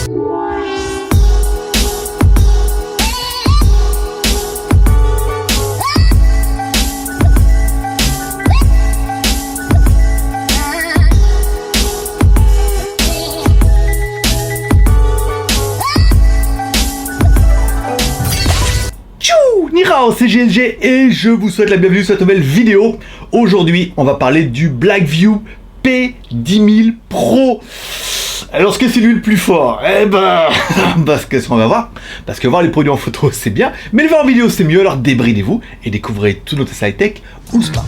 Nihao, c'est GLG et je vous souhaite la bienvenue sur cette nouvelle vidéo. Aujourd'hui, on va parler du Blackview P10000 Pro. Alors, ce que c'est lui le plus fort? Eh ben, parce que ce qu'on va voir, parce que voir les produits en photo c'est bien, mais le voir en vidéo c'est mieux, alors débridez-vous et découvrez tout notre high-tech ou pas.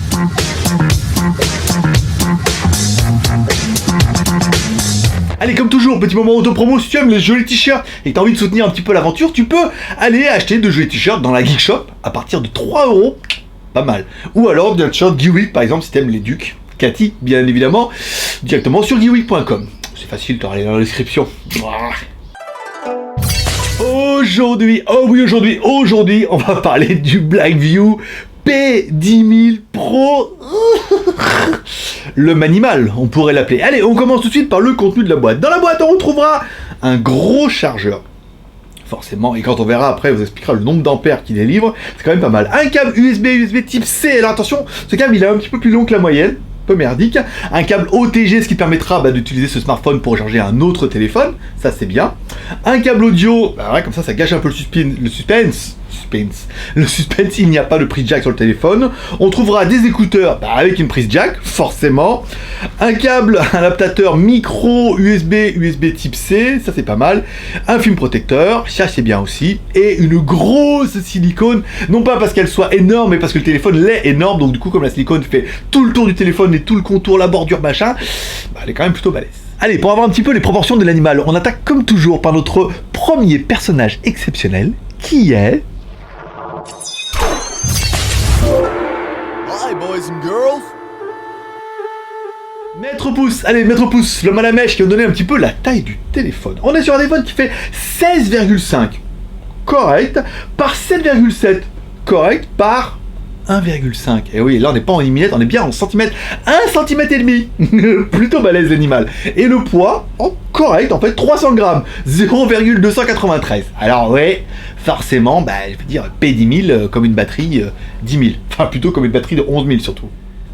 Allez, comme toujours, petit moment auto-promo, si tu aimes les jolis t-shirts et que tu as envie de soutenir un petit peu l'aventure, tu peux aller acheter de jolis t-shirts dans la Geek Shop à partir de 3€, pas mal. Ou alors de t-shirt Geekweek, par exemple, si tu aimes les Ducs, Cathy, bien évidemment, directement sur geekweek.com. C'est facile, tu auras les dans la description. Aujourd'hui, aujourd'hui, on va parler du Blackview P10000 Pro. Le manimal, on pourrait l'appeler. Allez, on commence tout de suite par le contenu de la boîte. Dans la boîte, on retrouvera un gros chargeur. Forcément, et quand on verra après, on vous expliquera le nombre d'ampères qu'il délivre. C'est quand même pas mal. Un câble USB type C. Alors attention, ce câble, il est un petit peu plus long que la moyenne. Peu merdique. Un câble OTG, ce qui permettra d'utiliser ce smartphone pour recharger un autre téléphone. Ça, c'est bien. Un câble audio, ouais, comme ça gâche un peu le suspense. Le suspense, il n'y a pas de prise jack sur le téléphone. On trouvera des écouteurs avec une prise jack, forcément. Un câble, un adaptateur micro USB type C, ça c'est pas mal. Un film protecteur, ça c'est bien aussi. Et une grosse silicone, non pas parce qu'elle soit énorme, mais parce que le téléphone l'est énorme. Donc du coup, comme la silicone fait tout le tour du téléphone et tout le contour, la bordure, machin, elle est quand même plutôt balèze. Allez, pour avoir un petit peu les proportions de l'animal, on attaque comme toujours par notre premier personnage exceptionnel, qui est... Hi boys and girls. Maître Pouce, allez, Maître Pouce, l'homme à la mèche qui va donner un petit peu la taille du téléphone. On est sur un téléphone qui fait 16,5, correct, par 7,7, correct, par 1,5. Et oui, là on n'est pas en millimètres, on est bien en centimètres, 1,5 cm. Plutôt balèze l'animal. Et le poids, correct, en fait 300 grammes, 0,293. Alors ouais, forcément, je veux dire P10000 comme une batterie 10 000. Enfin plutôt comme une batterie de 11 000 surtout.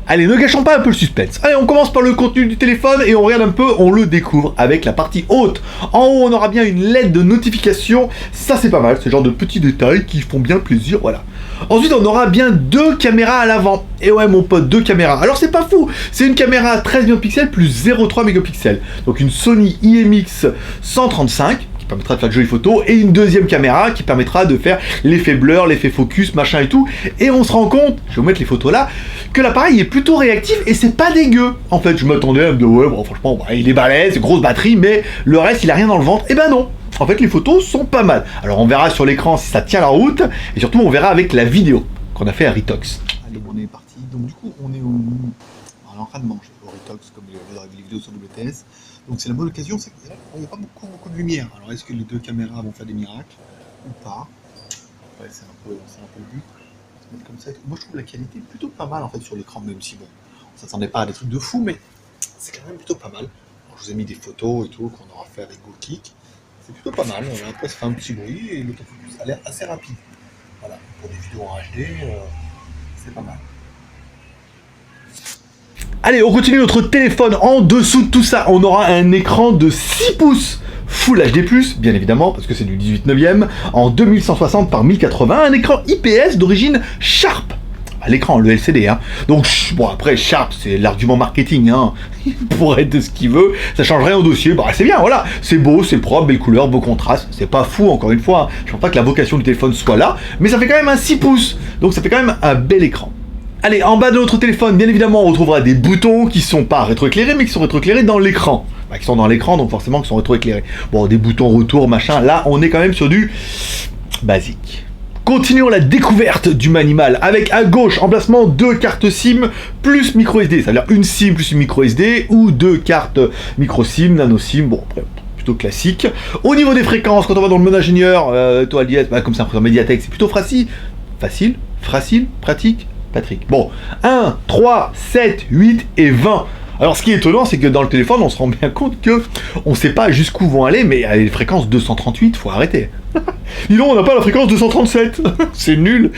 Allez, ne gâchons pas un peu le suspense. Allez, on commence par le contenu du téléphone et on regarde un peu, on le découvre avec la partie haute. En haut, on aura bien une LED de notification. Ça, c'est pas mal, ce genre de petits détails qui font bien plaisir, voilà. Ensuite, on aura bien 2 caméras à l'avant. Et ouais, mon pote, 2 caméras. Alors, c'est pas fou. C'est une caméra à 13 millions de pixels plus 0,3 mégapixels. Donc, une Sony IMX 135. Qui permettra de faire de jolies photos, et une deuxième caméra qui permettra de faire l'effet blur, l'effet focus, machin et tout, et on se rend compte, je vais vous mettre les photos là, que l'appareil est plutôt réactif, et c'est pas dégueu. En fait, je m'attendais à me dire, ouais, bon, franchement, il est balèze, grosse batterie, mais le reste, il a rien dans le ventre, et ben non. En fait, les photos sont pas mal. Alors, on verra sur l'écran si ça tient la route, et surtout, on verra avec la vidéo qu'on a fait à Retox. Allez, on est parti. Donc, du coup, on est en train de manger au Retox, comme vous avez vu les vidéos sur WTS. Donc c'est la bonne occasion, c'est qu'il n'y a pas beaucoup de lumière. Alors est-ce que les 2 caméras vont faire des miracles ou pas? Ouais, c'est un peu le but. On va se mettre comme ça. Moi je trouve la qualité plutôt pas mal en fait sur l'écran, même si bon, on s'attendait pas à des trucs de fou, mais c'est quand même plutôt pas mal. Alors, je vous ai mis des photos et tout qu'on aura fait avec GoKick. C'est plutôt pas mal. Après ça fait un petit bruit et l'autofocus a l'air assez rapide. Voilà, pour des vidéos en HD, c'est pas mal. Allez, on continue notre téléphone. En dessous de tout ça, on aura un écran de 6 pouces Full HD+, bien évidemment, parce que c'est du 18/9, en 2160 par 1080, un écran IPS d'origine Sharp. À l'écran, le LCD, hein. Donc, bon, après, Sharp, c'est l'argument marketing, hein. Il pourrait être de ce qu'il veut, ça change rien au dossier, c'est bien, voilà. C'est beau, c'est propre, belle couleur, beau contraste, c'est pas fou, encore une fois, hein. Je pense pas que la vocation du téléphone soit là, mais ça fait quand même un 6 pouces, donc ça fait quand même un bel écran. Allez, en bas de notre téléphone, bien évidemment, on retrouvera des boutons qui sont pas rétroéclairés, mais qui sont rétroéclairés dans l'écran. Qui sont dans l'écran, donc forcément qui sont rétroéclairés. Bon, des boutons retour, machin, là, on est quand même sur du basique. Continuons la découverte du manimal, avec à gauche, emplacement 2 cartes SIM plus micro SD, c'est-à-dire une SIM plus une micro SD, ou 2 cartes micro SIM, nano SIM, bon, après, plutôt classique. Au niveau des fréquences, quand on va dans le mode ingénieur, toi, Aliette, comme c'est un programme Mediatek, c'est plutôt facile, pratique, Patrick. Bon, 1, 3, 7, 8 et 20. Alors ce qui est étonnant, c'est que dans le téléphone, on se rend bien compte que on sait pas jusqu'où vont aller, mais à les fréquences 238, faut arrêter. Dis donc, on n'a pas la fréquence 237. C'est nul.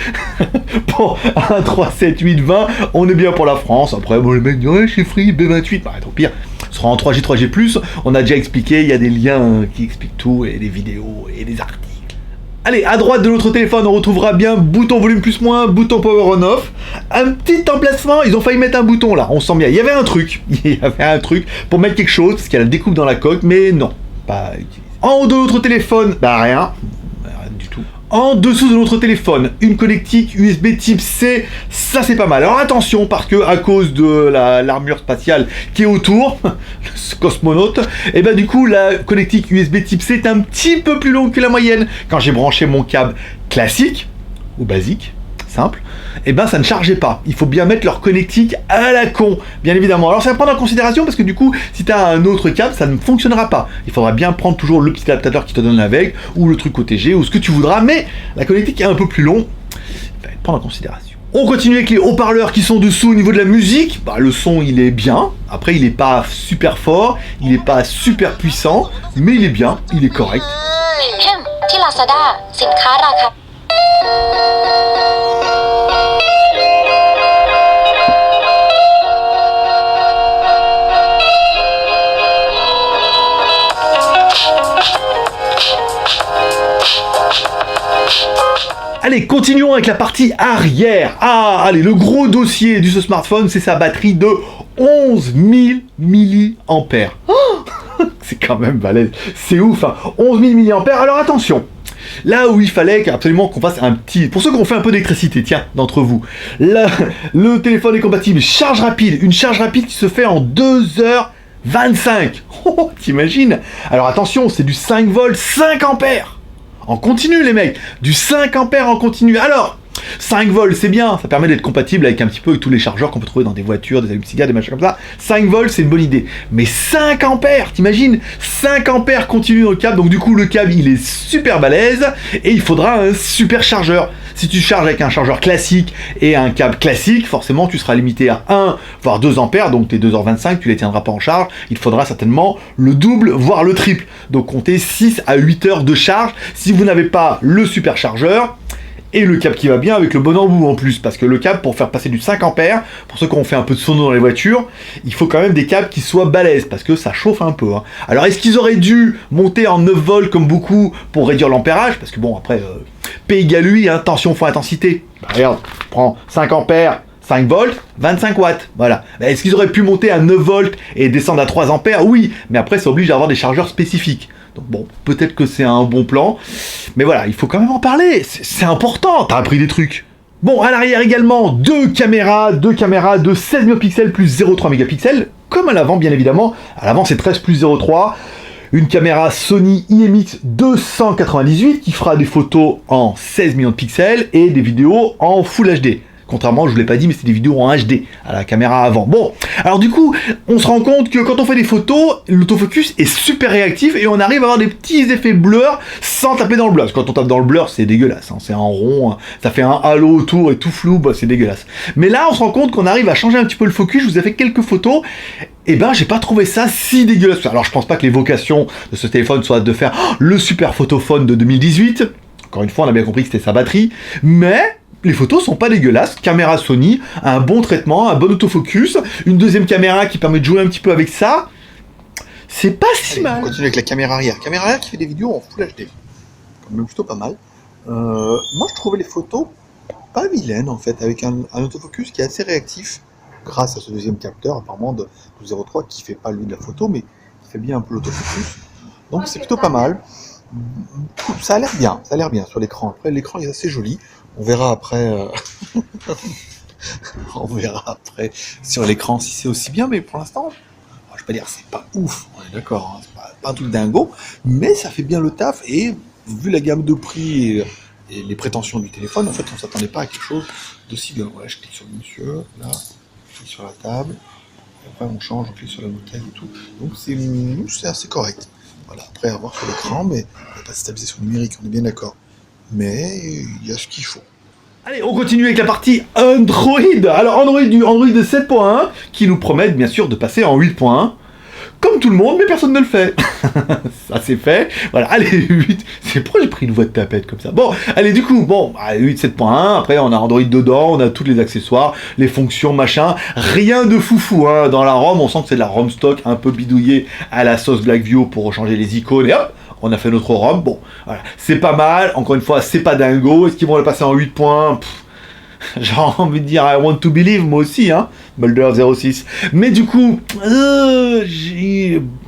Bon, 1, 3, 7, 8, 20, on est bien pour la France. Après, bon, les mecs disent, ouais, chez Free, B28. Bah, tant pire. Ce sera en 3G, 3G+. On a déjà expliqué, il y a des liens qui expliquent tout, et des vidéos, et des articles. Allez, à droite de notre téléphone, on retrouvera bien bouton volume plus moins, bouton power on off. Un petit emplacement, ils ont failli mettre un bouton là, on sent bien. Il y avait un truc pour mettre quelque chose, parce qu'il y a la découpe dans la coque, mais non, pas utilisé. En haut de notre téléphone, bah rien du tout. En dessous de notre téléphone, une connectique USB type C, ça c'est pas mal. Alors attention, parce que à cause de l'armure spatiale qui est autour, ce cosmonaute, et ben du coup la connectique USB type C est un petit peu plus longue que la moyenne. Quand j'ai branché mon câble classique, ou basique, simple, et ben ça ne chargeait pas. Il faut bien mettre leur connectique à la con, bien évidemment. Alors ça va prendre en considération parce que du coup, si tu as un autre câble, ça ne fonctionnera pas. Il faudra bien prendre toujours le petit adaptateur qui te donne avec, ou le truc OTG, ou ce que tu voudras, mais la connectique est un peu plus longue, ça va être prendre en considération. On continue avec les haut-parleurs qui sont dessous au niveau de la musique. Bah, le son il est bien, après il est pas super fort, il est pas super puissant, mais il est bien, il est correct. เข้มที่ Lazada สินค้าราคา Allez, continuons avec la partie arrière. Ah, allez, le gros dossier de ce smartphone, c'est sa batterie de 11 000 mAh. Oh, c'est quand même balèze. C'est ouf, hein. 11 000 mAh. Alors attention, là où il fallait absolument qu'on fasse un petit... Pour ceux qui ont fait un peu d'électricité, tiens, d'entre vous. Là, le téléphone est compatible charge rapide. Une charge rapide qui se fait en 2h25. Oh, t'imagines? Alors attention, c'est du 5 volts, 5 ampères. En continu les mecs, du 5 ampères en continu. Alors, 5 volts c'est bien, ça permet d'être compatible avec un petit peu avec tous les chargeurs qu'on peut trouver dans des voitures, des allumes-cigare, des machins comme ça. 5 volts c'est une bonne idée. Mais 5 ampères, t'imagines? 5 ampères continu dans le câble, donc du coup le câble il est super balèze et il faudra un super chargeur. Si tu charges avec un chargeur classique et un câble classique, forcément tu seras limité à 1 voire 2 ampères, donc tes 2h25 tu les tiendras pas en charge, il faudra certainement le double voire le triple. Donc comptez 6 à 8 heures de charge si vous n'avez pas le superchargeur et le câble qui va bien avec le bon embout en plus, parce que le câble pour faire passer du 5 ampères, pour ceux qui ont fait un peu de sono dans les voitures, il faut quand même des câbles qui soient balèzes, parce que ça chauffe un peu. Hein. Alors est-ce qu'ils auraient dû monter en 9 volts comme beaucoup pour réduire l'ampérage? Parce que bon après, P égale UI, hein, tension fois intensité. Bah, regarde, prends 5 ampères, 5 volts, 25 watts, voilà. Bah, est-ce qu'ils auraient pu monter à 9 volts et descendre à 3 ampères? Oui, mais après ça oblige à avoir des chargeurs spécifiques. Donc bon, peut-être que c'est un bon plan, mais voilà, il faut quand même en parler, c'est important, t'as appris des trucs. Bon, à l'arrière également, deux caméras de 16 mégapixels plus 0,3 mégapixels, comme à l'avant bien évidemment. À l'avant c'est 13 plus 0,3, une caméra Sony IMX 298 qui fera des photos en 16 millions de pixels et des vidéos en Full HD. Contrairement, je vous l'ai pas dit, mais c'est des vidéos en HD à la caméra avant. Bon, alors du coup, on se rend compte que quand on fait des photos, l'autofocus est super réactif et on arrive à avoir des petits effets blur sans taper dans le blur. Parce que quand on tape dans le blur, c'est dégueulasse. Hein. C'est en rond, hein. Ça fait un halo autour et tout flou, bah, c'est dégueulasse. Mais là, on se rend compte qu'on arrive à changer un petit peu le focus. Je vous ai fait quelques photos. Et ben, j'ai pas trouvé ça si dégueulasse. Alors, je pense pas que les vocations de ce téléphone soient de faire le super photophone de 2018. Encore une fois, on a bien compris que c'était sa batterie. Mais les photos sont pas dégueulasses, caméra Sony, un bon traitement, un bon autofocus, une deuxième caméra qui permet de jouer un petit peu avec ça. C'est pas si mal. On continue avec la caméra arrière. Caméra arrière qui fait des vidéos en Full HD. Quand même plutôt pas mal. Moi je trouvais les photos pas vilaines en fait, avec un autofocus qui est assez réactif, grâce à ce deuxième capteur apparemment de 0,3 qui fait pas lui de la photo, mais qui fait bien un peu l'autofocus. Donc c'est plutôt pas mal. Ça a l'air bien sur l'écran. Après l'écran est assez joli. On verra après, on verra après sur l'écran si c'est aussi bien, mais pour l'instant, je vais pas dire c'est pas ouf, on est d'accord, hein, c'est pas un truc dingo, mais ça fait bien le taf et vu la gamme de prix et les prétentions du téléphone, en fait, on s'attendait pas à quelque chose d'aussi bien. Voilà, je clique sur le monsieur, là, je clique sur la table, et après on change, on clique sur la bouteille et tout, donc c'est assez correct. Voilà, après à voir sur l'écran, mais on va pas stabilisation numérique, on est bien d'accord. Mais il y a ce qu'il faut. Allez, on continue avec la partie Android. Alors Android de 7.1 qui nous promettent bien sûr de passer en 8.1. Comme tout le monde, mais personne ne le fait. Ça c'est fait. Voilà, allez, 8. C'est pourquoi j'ai pris une voix de tapette comme ça. Bon, allez, du coup, bon, 8, 7.1. Après, on a Android dedans, on a tous les accessoires, les fonctions, machin. Rien de foufou, hein. Dans la ROM, on sent que c'est de la ROM stock un peu bidouillée à la sauce Blackview pour changer les icônes et hop, on a fait notre ROM. Bon, voilà, c'est pas mal. Encore une fois, c'est pas dingo. Est-ce qu'ils vont le passer en 8 points? J'ai envie de dire I want to believe, moi aussi, hein, Mulder 06. Mais du coup,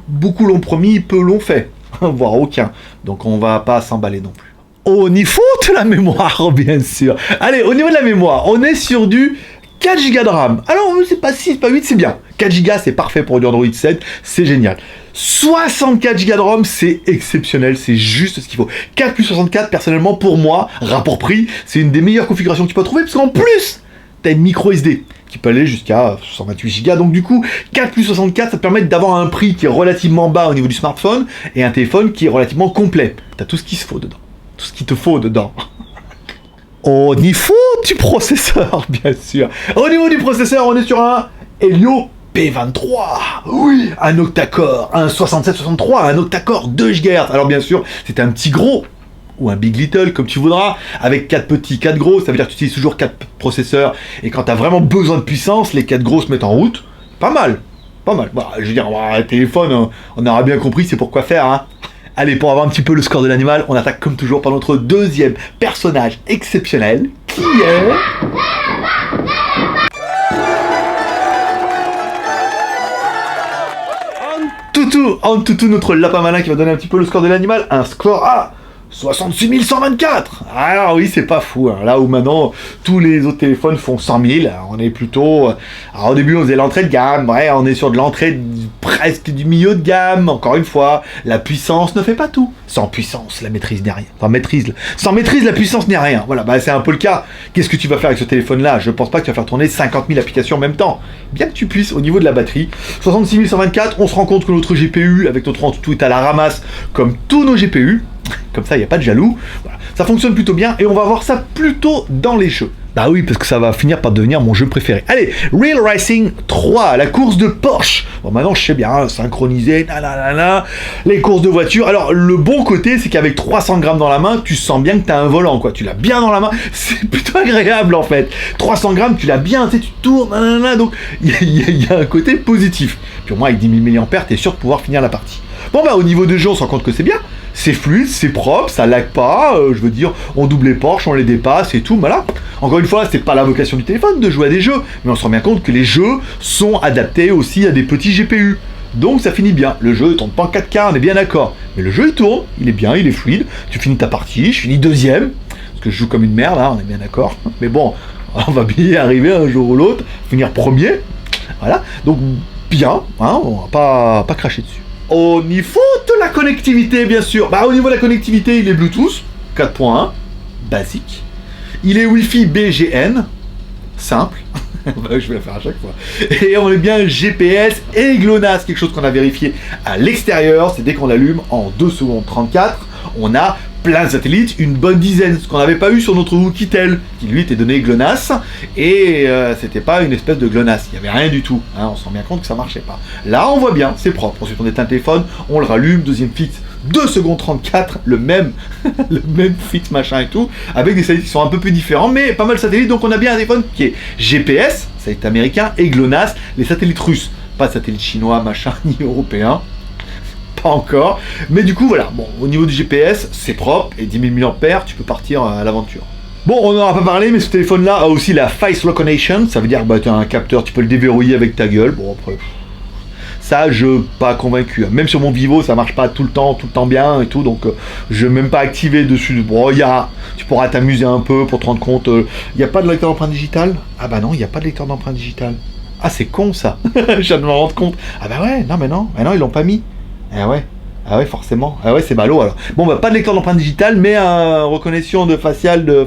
beaucoup l'ont promis, peu l'ont fait, voire aucun. Donc on va pas s'emballer non plus. On y faut de la mémoire, bien sûr. Allez, au niveau de la mémoire, on est sur du 4 Go de RAM. Alors, c'est pas 6, pas 8, c'est bien. 4 Go, c'est parfait pour du Android 7, c'est génial. 64 Go de ROM, c'est exceptionnel, c'est juste ce qu'il faut. 4 plus 64, personnellement, pour moi, rapport prix, c'est une des meilleures configurations que tu peux trouver, parce qu'en plus, t'as une micro SD qui peut aller jusqu'à 128 Go. Donc du coup, 4 plus 64, ça te permet d'avoir un prix qui est relativement bas au niveau du smartphone, et un téléphone qui est relativement complet. T'as tout ce qu'il faut dedans. Tout ce qu'il te faut dedans. On y faut du processeur, bien sûr. Au niveau du processeur, on est sur un Helio P23. Oui, un octa-core, un 6763, un octa-core 2 GHz. Alors bien sûr, c'est un petit gros ou un big little, comme tu voudras, avec 4 petits, 4 gros, ça veut dire que tu utilises toujours 4 processeurs, et quand tu as vraiment besoin de puissance, les 4 gros se mettent en route. Pas mal, pas mal. Bah, je veux dire, un téléphone, on aura bien compris, c'est pour quoi faire, hein. Allez, pour avoir un petit peu le score de l'animal, on attaque comme toujours par notre deuxième personnage exceptionnel, qui est... Antutu, notre lapin malin qui va donner un petit peu le score de l'animal, un score à 66 124. Alors oui, c'est pas fou, hein. Là où maintenant tous les autres téléphones font 100 000, on est plutôt... Alors au début on faisait l'entrée de gamme, ouais, on est sur de l'entrée presque du milieu de gamme. Encore une fois, la puissance ne fait pas tout. Sans puissance, la maîtrise n'est rien. Sans maîtrise, la puissance n'est rien. Voilà, bah c'est un peu le cas. Qu'est-ce que tu vas faire avec ce téléphone-là? Je pense pas que tu vas faire tourner 50 000 applications en même temps. Bien que tu puisses, au niveau de la batterie, 66 124, on se rend compte que notre GPU, avec notre Antutu, est à la ramasse, comme tous nos GPU. Comme ça, il n'y a pas de jaloux. Voilà. Ça fonctionne plutôt bien et on va voir ça plutôt dans les jeux. Bah oui, parce que ça va finir par devenir mon jeu préféré. Allez, Real Racing 3, la course de Porsche. Bon, maintenant, je sais bien, synchronisé, les courses de voiture. Alors, le bon côté, c'est qu'avec 300 grammes dans la main, tu sens bien que tu as un volant, quoi. Tu l'as bien dans la main. C'est plutôt agréable, en fait. 300 grammes, tu l'as bien, tu sais, tu tournes, donc il y a un côté positif. Puis au moins, avec 10 000 mAh, tu es sûr de pouvoir finir la partie. Bon, bah, au niveau de jeu, on se rend compte que c'est bien. C'est fluide, c'est propre, ça lag pas, je veux dire, on double les Porsche, on les dépasse et tout, voilà. Encore une fois, c'est pas la vocation du téléphone de jouer à des jeux, mais on se rend bien compte que les jeux sont adaptés aussi à des petits GPU. Donc ça finit bien, le jeu ne tourne pas en 4K, on est bien d'accord. Mais le jeu il tourne, il est bien, il est fluide, tu finis ta partie, je finis deuxième, parce que je joue comme une merde, là, on est bien d'accord. Mais bon, on va bien y arriver un jour ou l'autre, finir premier, voilà. Donc bien, hein, on va pas cracher dessus. Au niveau de la connectivité, bien sûr. Bah, au niveau de la connectivité, il est Bluetooth 4.1, basique. Il est Wi-Fi BGN, simple. Je vais la faire à chaque fois. Et on est bien GPS et GLONASS, quelque chose qu'on a vérifié à l'extérieur. C'est dès qu'on allume en 2 secondes 34, on a plein de satellites, une bonne dizaine, ce qu'on n'avait pas eu sur notre Oukitel, qui lui était donné GLONASS, et c'était pas une espèce de GLONASS, il n'y avait rien du tout, hein, on se rend bien compte que ça marchait pas. Là on voit bien, c'est propre, ensuite on éteint le téléphone, on le rallume, deuxième fixe, 2 secondes 34, le même fixe machin et tout, avec des satellites qui sont un peu plus différents, mais pas mal de satellites, donc on a bien un téléphone qui est GPS, satellite américain, et GLONASS, les satellites russes, pas de satellites chinois machin, ni européens. Pas encore, mais du coup voilà, bon, au niveau du GPS, c'est propre, et 10 000 mAh, tu peux partir à l'aventure. Bon, on n'en a pas parlé, mais ce téléphone-là a aussi la Face Recognition, ça veut dire bah tu as un capteur, tu peux le déverrouiller avec ta gueule, bon après, ça je pas convaincu, même sur mon Vivo ça marche pas tout le temps bien et tout, donc je vais même pas activer dessus, bon tu pourras t'amuser un peu pour te rendre compte, il n'y a pas de lecteur d'empreinte digitale, ah bah non, il n'y a pas de lecteur d'empreinte digitale, ah c'est con ça, je viens de me rendre compte, ah bah ouais, non mais non, ils l'ont pas mis. Ah ouais, forcément. Ah ouais, c'est ballot alors. Bon, bah, pas de lecteur d'empreinte digitale, mais reconnaissance de facial de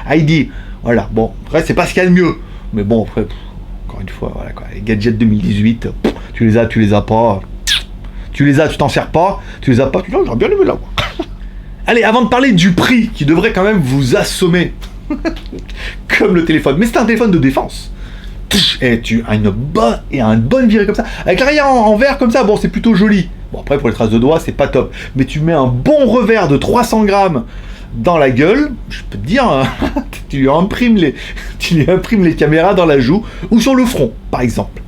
ID. Voilà, bon, après, c'est pas ce qu'il y a de mieux. Mais bon, après, encore une fois, voilà quoi. Les gadgets 2018, tu les as pas. Tu les as, tu t'en sers pas. Tu les as pas, tu dis, j'aurais bien aimé là. Allez, avant de parler du prix, qui devrait quand même vous assommer. Comme le téléphone. Mais c'est un téléphone de défense. Et tu as une bonne virée comme ça. Avec l'arrière en verre comme ça, bon, c'est plutôt joli. Bon, après, pour les traces de doigts, c'est pas top. Mais tu mets un bon revers de 300 grammes dans la gueule, je peux te dire, tu lui imprimes les caméras dans la joue ou sur le front, par exemple.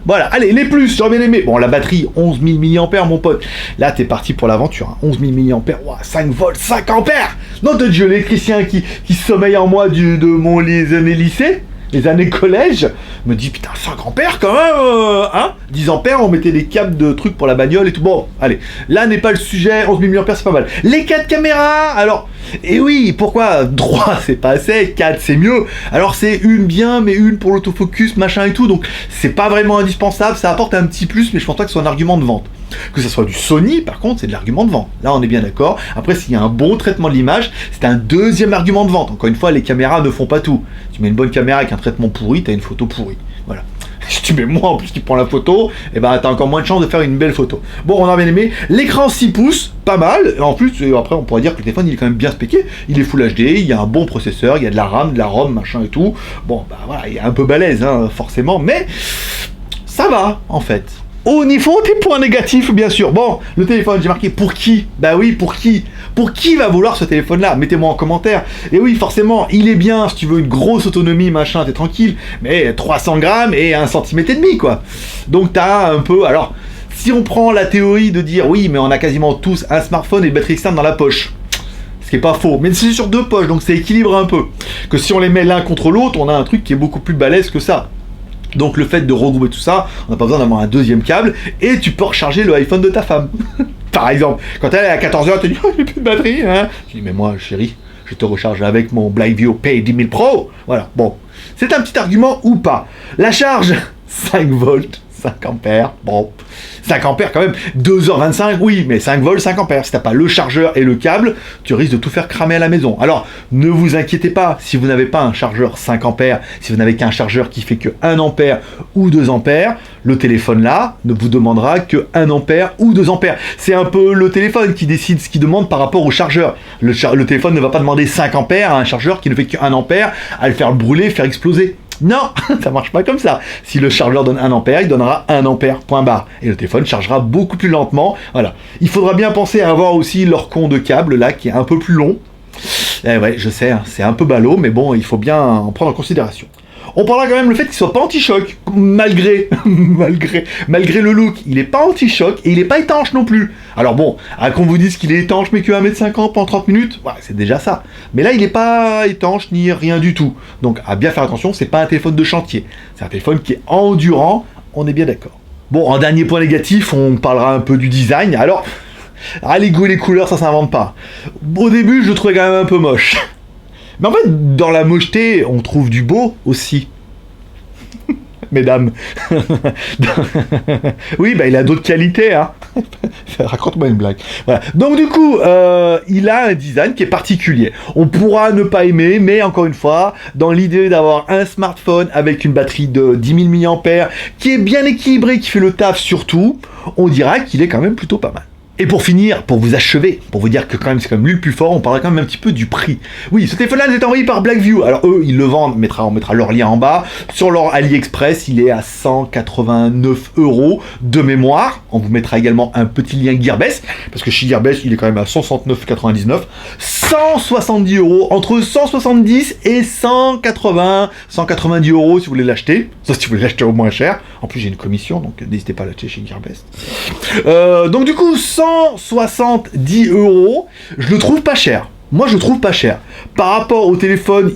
Voilà, allez, les plus, j'aurais bien aimé. Bon, la batterie, 11 000 mAh, mon pote. Là, t'es parti pour l'aventure. Hein. 11 000 mAh, wow, 5 volts, 5 ampères. Non, de Dieu, l'électricien qui sommeille en moi de les années lycée, les années collège, me dit, putain, 5 ampères quand même, hein 10 ampères, on mettait des câbles de trucs pour la bagnole et tout. Bon, allez, là n'est pas le sujet, 11 000 mAh, c'est pas mal. Les 4 caméras, alors, et oui, pourquoi 3 c'est pas assez, 4 c'est mieux. Alors c'est une bien, mais une pour l'autofocus, machin et tout, donc c'est pas vraiment indispensable, ça apporte un petit plus, mais je pense pas que ce soit un argument de vente. Que ça soit du Sony, par contre, c'est de l'argument de vente. Là, on est bien d'accord. Après, s'il y a un bon traitement de l'image, c'est un deuxième argument de vente. Encore une fois, les caméras ne font pas tout. Tu mets une bonne caméra avec un traitement pourri, t'as une photo pourrie. Voilà. Si tu mets moi en plus qui prend la photo, et ben t'as encore moins de chances de faire une belle photo. Bon, on a bien aimé. L'écran 6 pouces, pas mal. En plus, après, on pourrait dire que le téléphone il est quand même bien spéqué. Il est Full HD, il y a un bon processeur, il y a de la RAM, de la ROM, machin et tout. Bon, bah voilà, il est un peu balèze, hein, forcément, mais ça va en fait. Au niveau des points négatifs, bien sûr. Bon, le téléphone, j'ai marqué pour qui ? Bah oui, pour qui ? Pour qui va vouloir ce téléphone-là ? Mettez-moi en commentaire. Et oui, forcément, il est bien, si tu veux une grosse autonomie, machin, t'es tranquille, mais 300 grammes et 1,5 cm, quoi. Donc t'as un peu... Alors, si on prend la théorie de dire, oui, mais on a quasiment tous un smartphone et une batterie externe dans la poche, ce qui est pas faux, mais c'est sur 2 poches, donc ça équilibre un peu. Que si on les met l'un contre l'autre, on a un truc qui est beaucoup plus balèze que ça. Donc le fait de regrouper tout ça, on n'a pas besoin d'avoir un deuxième câble, et tu peux recharger le iPhone de ta femme. Par exemple, quand elle est à 14h, elle te dit « Oh, j'ai plus de batterie, hein ?» Je dis « Mais moi, chérie, je te recharge avec mon BlackView P10000 Pro. » Voilà, bon. C'est un petit argument ou pas. La charge, 5 volts, 5 ampères, bon. 5 ampères quand même, 2h25, oui, mais 5 volts, 5 ampères. Si t'as pas le chargeur et le câble, tu risques de tout faire cramer à la maison. Alors, ne vous inquiétez pas, si vous n'avez pas un chargeur 5 ampères, si vous n'avez qu'un chargeur qui fait que 1 ampère ou 2 ampères, le téléphone là ne vous demandera que 1 ampère ou 2 ampères. C'est un peu le téléphone qui décide ce qu'il demande par rapport au chargeur. Le téléphone ne va pas demander 5 ampères à un chargeur qui ne fait que 1 ampère, à le faire brûler, faire exploser. Non, ça marche pas comme ça. Si le chargeur donne 1 ampère, il donnera 1 ampère, point barre. Et le téléphone chargera beaucoup plus lentement. Voilà. Il faudra bien penser à avoir aussi leur con de câble, là, qui est un peu plus long. Eh ouais, je sais, hein, c'est un peu ballot, mais bon, il faut bien en prendre en considération. On parlera quand même le fait qu'il soit pas anti-choc, malgré le look. Il est pas anti-choc et il est pas étanche non plus. Alors bon, qu'on vous dise qu'il est étanche mais que 1m50 pendant 30 minutes, ouais, c'est déjà ça. Mais là, il est pas étanche ni rien du tout. Donc à bien faire attention, c'est pas un téléphone de chantier. C'est un téléphone qui est endurant, on est bien d'accord. Bon, en dernier point négatif, on parlera un peu du design. Alors, les goûts et les couleurs, ça s'invente pas. Au début, je le trouvais quand même un peu moche. Mais en fait, dans la mocheté, on trouve du beau aussi. Mesdames. Oui, bah il a d'autres qualités, hein. Raconte-moi une blague. Voilà. Donc du coup, il a un design qui est particulier. On pourra ne pas aimer, mais encore une fois, dans l'idée d'avoir un smartphone avec une batterie de 10 000 mAh, qui est bien équilibré, qui fait le taf surtout, on dira qu'il est quand même plutôt pas mal. Et pour finir, pour vous achever, pour vous dire que quand même c'est comme lui le plus fort, on parlera quand même un petit peu du prix. Oui, ce téléphone-là est envoyé par BlackView. Alors eux, ils le vendent, on mettra leur lien en bas. Sur leur AliExpress, il est à 189 € de mémoire. On vous mettra également un petit lien Gearbest, parce que chez Gearbest, il est quand même à 169,99. 170 €, entre 170 et 180, 190 € si vous voulez l'acheter. Ça, si vous voulez l'acheter au moins cher. En plus, j'ai une commission, donc n'hésitez pas à l'acheter chez Gearbest. Donc du coup, 170 €, je le trouve pas cher. Moi, je le trouve pas cher. Par rapport au téléphone,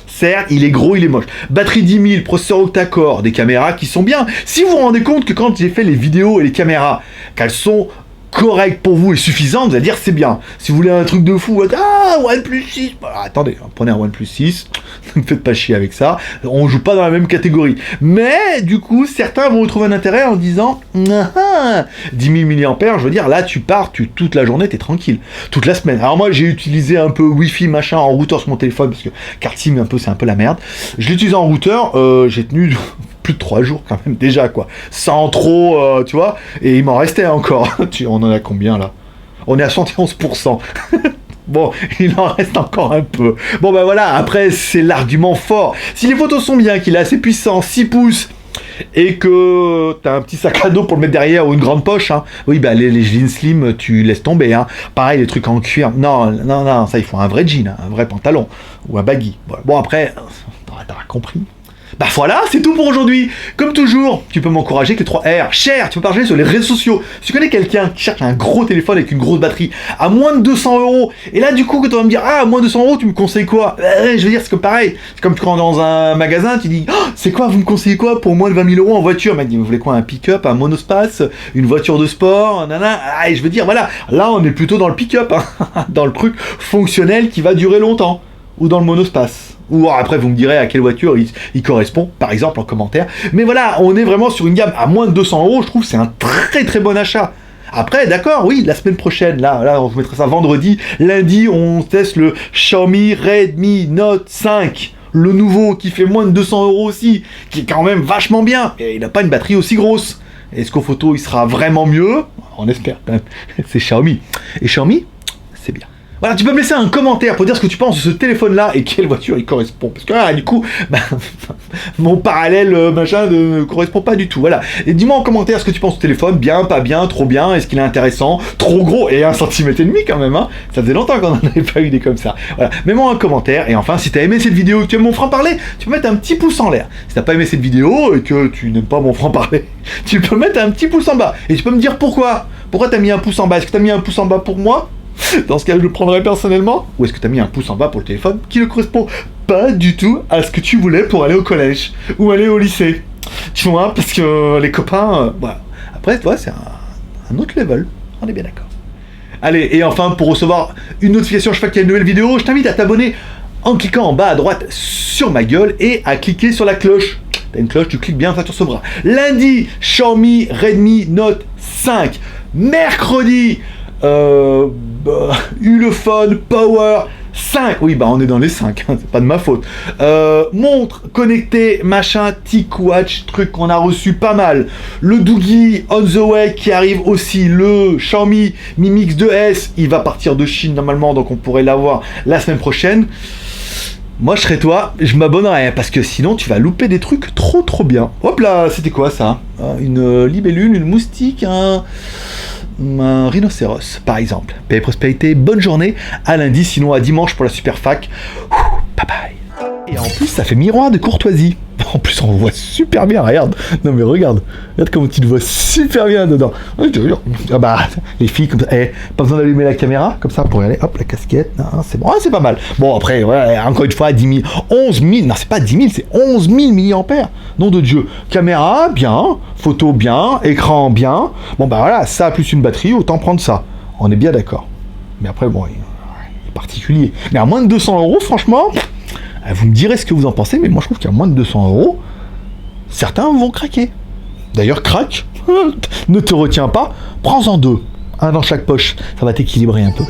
certes, il est gros, il est moche. Batterie 10 000, processeur octa-core, des caméras qui sont bien. Si vous vous rendez compte que quand j'ai fait les vidéos et les caméras, qu'elles sont correctes pour vous et suffisantes, vous allez dire c'est bien. Si vous voulez un truc de fou, OnePlus 6, bah, attendez, prenez un OnePlus 6, ne me faites pas chier avec ça, on joue pas dans la même catégorie. Mais du coup, certains vont retrouver un intérêt en disant 10 000 mAh, je veux dire, là tu pars, toute la journée, t'es tranquille, toute la semaine. Alors moi j'ai utilisé un peu Wi-Fi machin en routeur sur mon téléphone, parce que carte SIM c'est un peu la merde. Je l'ai utilisé en routeur, j'ai tenu plus de 3 jours quand même déjà quoi, sans trop, tu vois, et il m'en restait encore. On en a combien là? On est à 71%. Bon, il en reste encore un peu. Bon ben voilà, après c'est l'argument fort. Si les photos sont bien, qu'il est assez puissant, 6 pouces, et que t'as un petit sac à dos pour le mettre derrière ou une grande poche, hein. Oui, bah les jeans slim, tu laisses tomber, hein. Pareil, les trucs en cuir, non, ça il faut un vrai jean, hein, un vrai pantalon, ou un baggy. Voilà. Bon après, t'auras compris. Bah voilà, c'est tout pour aujourd'hui. Comme toujours, tu peux m'encourager avec les 3 R. Cher, tu peux partager sur les réseaux sociaux. Si tu connais quelqu'un qui cherche un gros téléphone avec une grosse batterie à moins de 200 €, et là du coup, quand tu vas me dire, ah, à moins de 200 €, tu me conseilles quoi? Je veux dire, c'est comme pareil. C'est comme tu rentres dans un magasin, tu dis, oh, c'est quoi, vous me conseillez quoi pour moins de 20 000 € en voiture? Mec, vous voulez quoi, un pick-up, un monospace, une voiture de sport, nana. Ah, et je veux dire, voilà, là on est plutôt dans le pick-up, hein, dans le truc fonctionnel qui va durer longtemps, ou dans le monospace. Ou après vous me direz à quelle voiture il correspond, par exemple en commentaire. Mais voilà, on est vraiment sur une gamme à moins de 200 €, je trouve que c'est un très très bon achat. Après, d'accord, oui, la semaine prochaine, là on vous mettra ça vendredi, lundi, on teste le Xiaomi Redmi Note 5, le nouveau qui fait moins de 200 € aussi, qui est quand même vachement bien, et il n'a pas une batterie aussi grosse. Est-ce qu'aux photos il sera vraiment mieux? On espère quand même. C'est Xiaomi. Et Xiaomi, c'est bien. Voilà, tu peux me laisser un commentaire pour dire ce que tu penses de ce téléphone-là et quelle voiture il correspond. Parce que du coup, mon parallèle machin ne correspond pas du tout. Voilà. Et dis-moi en commentaire ce que tu penses du téléphone. Bien, pas bien, trop bien. Est-ce qu'il est intéressant? Trop gros et 1,5 cm quand même. Hein. Ça faisait longtemps qu'on n'en avait pas eu des comme ça. Voilà. Mets-moi un commentaire. Et enfin, si t'as aimé cette vidéo et que tu aimes mon franc-parler, tu peux mettre un petit pouce en l'air. Si t'as pas aimé cette vidéo et que tu n'aimes pas mon franc-parler, tu peux mettre un petit pouce en bas. Et tu peux me dire pourquoi. Pourquoi t'as mis un pouce en bas? Est-ce que t'as mis un pouce en bas pour moi? Dans ce cas, je le prendrai personnellement. Ou est-ce que tu as mis un pouce en bas pour le téléphone qui ne correspond pas du tout à ce que tu voulais pour aller au collège ou aller au lycée? Tu vois, parce que les copains, voilà. Après, toi, c'est un autre level. On est bien d'accord. Allez, et enfin, pour recevoir une notification chaque fois qu'il y a une nouvelle vidéo, je t'invite à t'abonner en cliquant en bas à droite sur ma gueule et à cliquer sur la cloche. T'as une cloche, tu cliques bien, ça te recevra. Lundi, Xiaomi Redmi Note 5. Mercredi, Ulefone Power 5. Oui, bah on est dans les 5, hein, c'est pas de ma faute. Montre connectée, machin, TicWatch, truc qu'on a reçu pas mal. Le Doogie on the way qui arrive aussi. Le Xiaomi Mi Mix 2S, il va partir de Chine normalement, donc on pourrait l'avoir la semaine prochaine. Moi je serais toi, je m'abonnerais parce que sinon tu vas louper des trucs trop bien. Hop là, c'était quoi ça? Une libellule, une moustique, un rhinocéros par exemple. Paix et prospérité, bonne journée, à lundi, sinon à dimanche pour la super fac. Bye bye. Et en plus ça fait miroir de courtoisie. En plus on voit super bien, regarde. Non mais regarde comment tu te vois super bien dedans. Ah bah les filles comme ça, pas besoin d'allumer la caméra comme ça pour y aller. Hop la casquette, non, c'est bon, c'est pas mal. Bon après voilà, encore une fois 10 000, 11 000, non c'est pas 10 000, c'est 11 000 mAh. Nom de Dieu. Caméra bien, photo bien, écran bien. Bon bah voilà, ça plus une batterie, autant prendre ça. On est bien d'accord. Mais après bon, il est particulier. Mais à moins de 200 €, franchement. Vous me direz ce que vous en pensez, mais moi je trouve qu'à moins de 200 €, certains vont craquer. D'ailleurs, craque, ne te retiens pas, prends-en 2, un dans chaque poche, ça va t'équilibrer un peu.